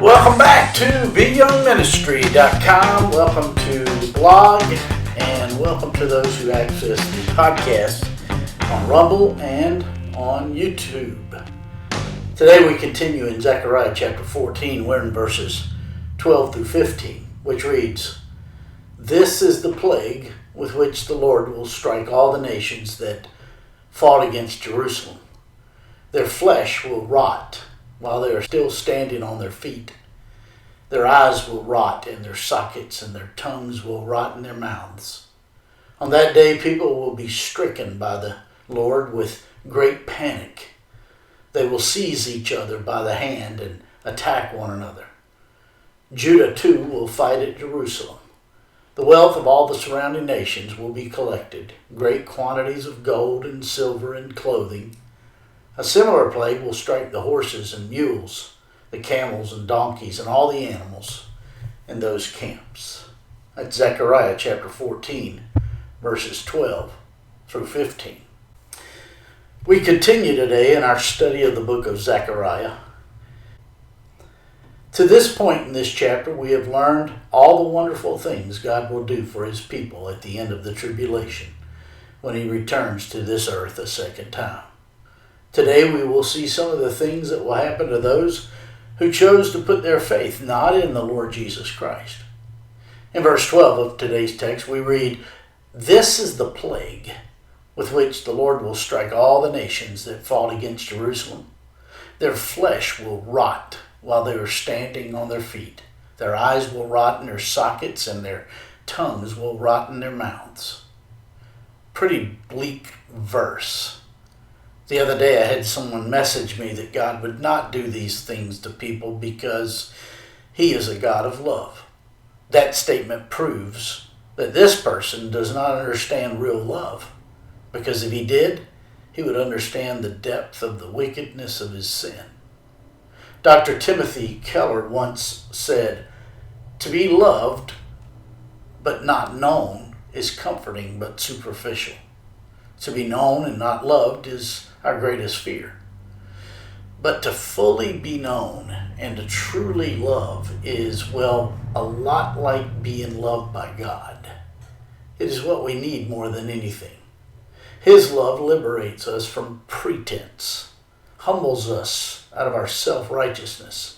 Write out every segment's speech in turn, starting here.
Welcome back to BYoungMinistry.com. Welcome to the blog, and welcome to those who access the podcast on Rumble and on YouTube. Today we continue in Zechariah chapter 14. We're in verses 12 through 15, which reads, "This is the plague with which the Lord will strike all the nations that fought against Jerusalem. Their flesh will rot while they are still standing on their feet. Their eyes will rot in their sockets, and their tongues will rot in their mouths. On that day people will be stricken by the Lord with great panic. They will seize each other by the hand and attack one another. Judah too will fight at Jerusalem. The wealth of all the surrounding nations will be collected, great quantities of gold and silver and clothing. A similar plague will strike the horses and mules, the camels and donkeys, and all the animals in those camps." That's Zechariah chapter 14, verses 12 through 15. We continue today in our study of the book of Zechariah. To this point in this chapter, we have learned all the wonderful things God will do for his people at the end of the tribulation, when he returns to this earth a second time. Today we will see some of the things that will happen to those who chose to put their faith not in the Lord Jesus Christ. In verse 12 of today's text we read, "This is the plague with which the Lord will strike all the nations that fought against Jerusalem. Their flesh will rot while they are standing on their feet. Their eyes will rot in their sockets, and their tongues will rot in their mouths." Pretty bleak verse. The other day I had someone message me that God would not do these things to people because he is a God of love. That statement proves that this person does not understand real love, because if he did, he would understand the depth of the wickedness of his sin. Dr. Timothy Keller once said, "To be loved but not known is comforting but superficial. To be known and not loved is our greatest fear. But to fully be known and to truly love is, well, a lot like being loved by God. It is what we need more than anything. His love liberates us from pretense, humbles us out of our self-righteousness,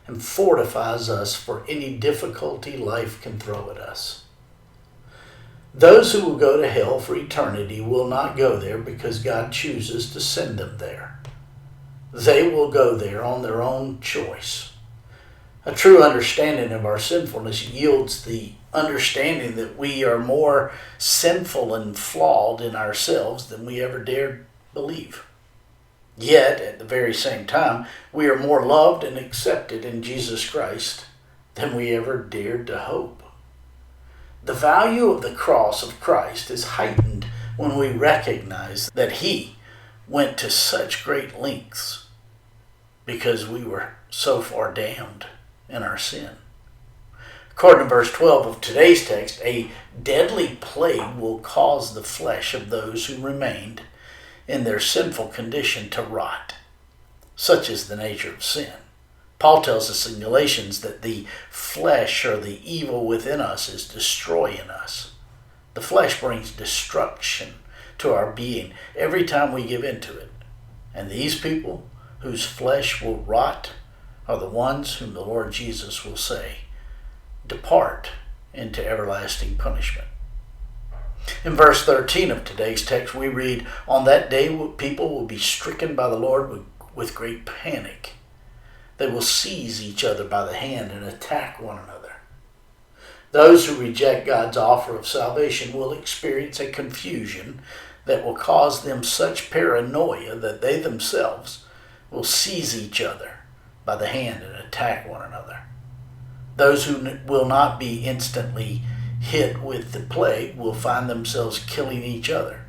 and fortifies us for any difficulty life can throw at us. Those who will go to hell for eternity will not go there because God chooses to send them there. They will go there on their own choice. A true understanding of our sinfulness yields the understanding that we are more sinful and flawed in ourselves than we ever dared believe. Yet, at the very same time, we are more loved and accepted in Jesus Christ than we ever dared to hope. The value of the cross of Christ is heightened when we recognize that he went to such great lengths because we were so far damned in our sin. According to verse 12 of today's text, a deadly plague will cause the flesh of those who remained in their sinful condition to rot. Such is the nature of sin. Paul tells us in Galatians that the flesh, or the evil within us, is destroying us. The flesh brings destruction to our being every time we give into it. And these people whose flesh will rot are the ones whom the Lord Jesus will say, "Depart into everlasting punishment." In verse 13 of today's text we read, "On that day people will be stricken by the Lord with great panic. They will seize each other by the hand and attack one another." Those who reject God's offer of salvation will experience a confusion that will cause them such paranoia that they themselves will seize each other by the hand and attack one another. Those who will not be instantly hit with the plague will find themselves killing each other.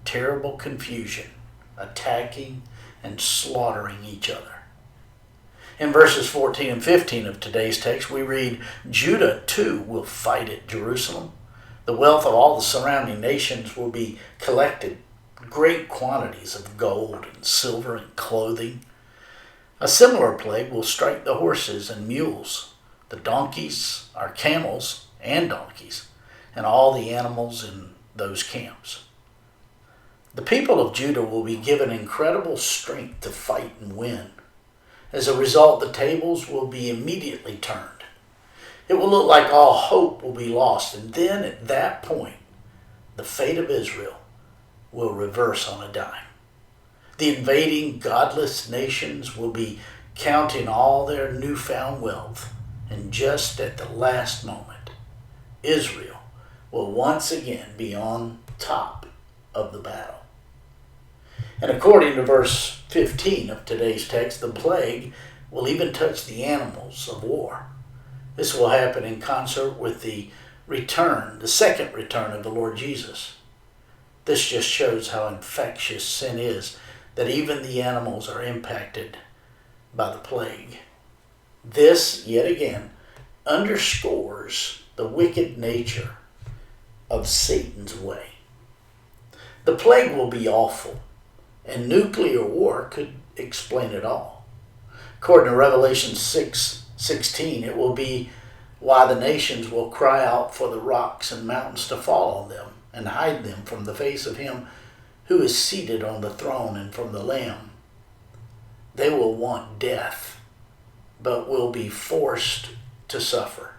Terrible confusion, attacking and slaughtering each other. In verses 14 and 15 of today's text, we read, "Judah too will fight at Jerusalem. The wealth of all the surrounding nations will be collected, great quantities of gold and silver and clothing. A similar plague will strike the horses and mules, the donkeys, our camels and donkeys, and all the animals in those camps. The people of Judah will be given incredible strength to fight and win. As a result, the tables will be immediately turned. It will look like all hope will be lost, and then at that point, the fate of Israel will reverse on a dime. The invading godless nations will be counting all their newfound wealth, and just at the last moment, Israel will once again be on top of the battle. And according to verse 15 of today's text, the plague will even touch the animals of war. This will happen in concert with the second return of the Lord Jesus. This just shows how infectious sin is, that even the animals are impacted by the plague. This, yet again, underscores the wicked nature of Satan's way. The plague will be awful, and nuclear war could explain it all. According to Revelation 6:16, it will be why the nations will cry out for the rocks and mountains to fall on them and hide them from the face of him who is seated on the throne and from the Lamb. They will want death, but will be forced to suffer.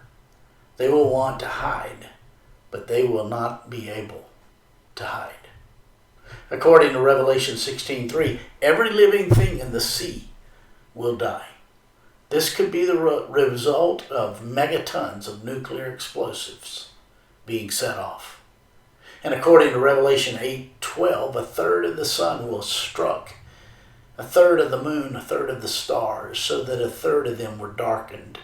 They will want to hide, but they will not be able to hide. According to Revelation 16:3, every living thing in the sea will die. This could be the result of megatons of nuclear explosives being set off. And according to Revelation 8:12, a third of the sun will struck, a third of the moon, a third of the stars, so that a third of them were darkened.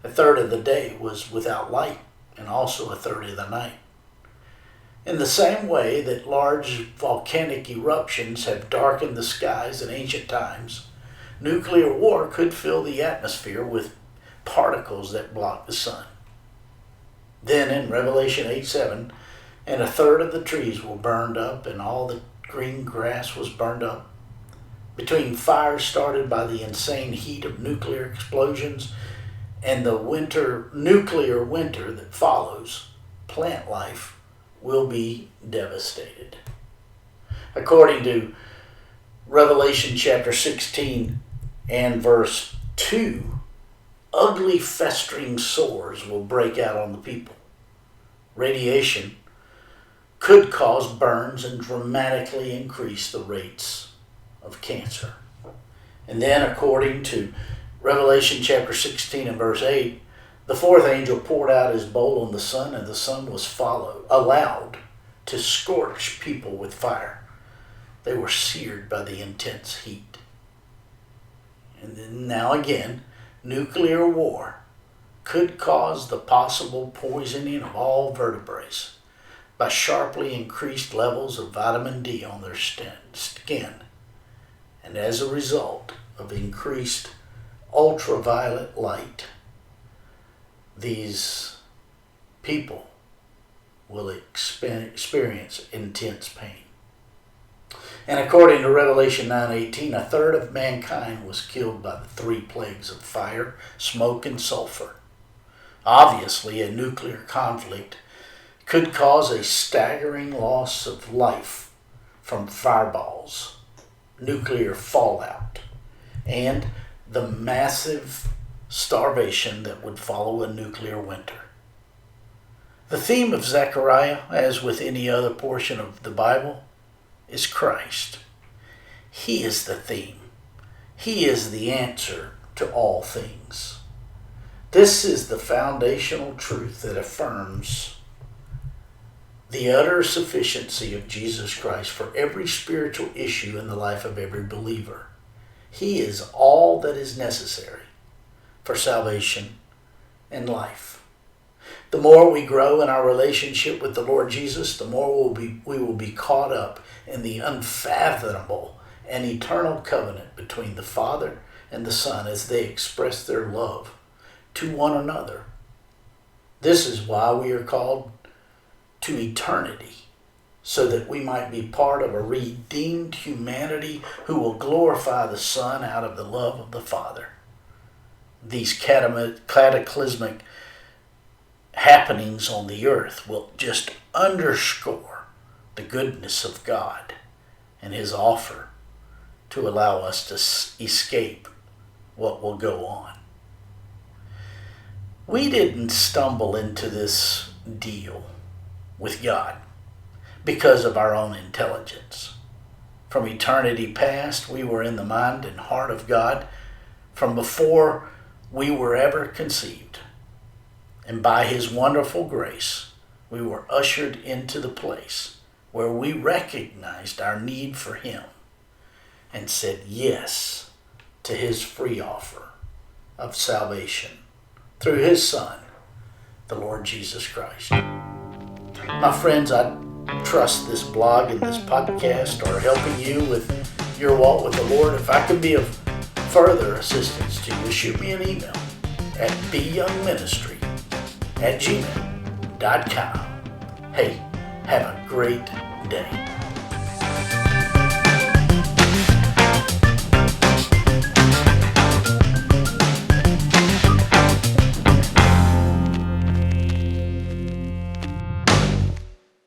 A third of the day was without light, and also a third of the night. In the same way that large volcanic eruptions have darkened the skies in ancient times, nuclear war could fill the atmosphere with particles that block the sun. Then in Revelation 8:7, and a third of the trees were burned up, and all the green grass was burned up. Between fires started by the insane heat of nuclear explosions and the nuclear winter that follows, plant life will be devastated. According to Revelation chapter 16 and verse 2, ugly festering sores will break out on the people. Radiation could cause burns and dramatically increase the rates of cancer. And then according to Revelation chapter 16 and verse 8, the fourth angel poured out his bowl on the sun, and the sun was allowed to scorch people with fire. They were seared by the intense heat. And then now again, nuclear war could cause the possible poisoning of all vertebrates by sharply increased levels of vitamin D on their skin, and as a result of increased ultraviolet light, these people will experience intense pain. And according to Revelation 9:18, a third of mankind was killed by the three plagues of fire, smoke, and sulfur. Obviously, a nuclear conflict could cause a staggering loss of life from fireballs, nuclear fallout, and the massive starvation that would follow a nuclear winter. The theme of Zechariah, as with any other portion of the Bible, is Christ. He is the theme. He is the answer to all things. This is the foundational truth that affirms the utter sufficiency of Jesus Christ for every spiritual issue in the life of every believer. He is all that is necessary for salvation and life. The more we grow in our relationship with the Lord Jesus, the more we will be caught up in the unfathomable and eternal covenant between the Father and the Son as they express their love to one another. This is why we are called to eternity, so that we might be part of a redeemed humanity who will glorify the Son out of the love of the Father. These cataclysmic happenings on the earth will just underscore the goodness of God and His offer to allow us to escape what will go on. We didn't stumble into this deal with God because of our own intelligence. From eternity past, we were in the mind and heart of God from before we were ever conceived. And by His wonderful grace, we were ushered into the place where we recognized our need for Him and said yes to His free offer of salvation through His Son, the Lord Jesus Christ. My friends, I trust this blog and this podcast are helping you with your walk with the Lord. If I could be of further assistance to you, shoot me an email at BYoungMinistry@gmail.com. Hey, have a great day.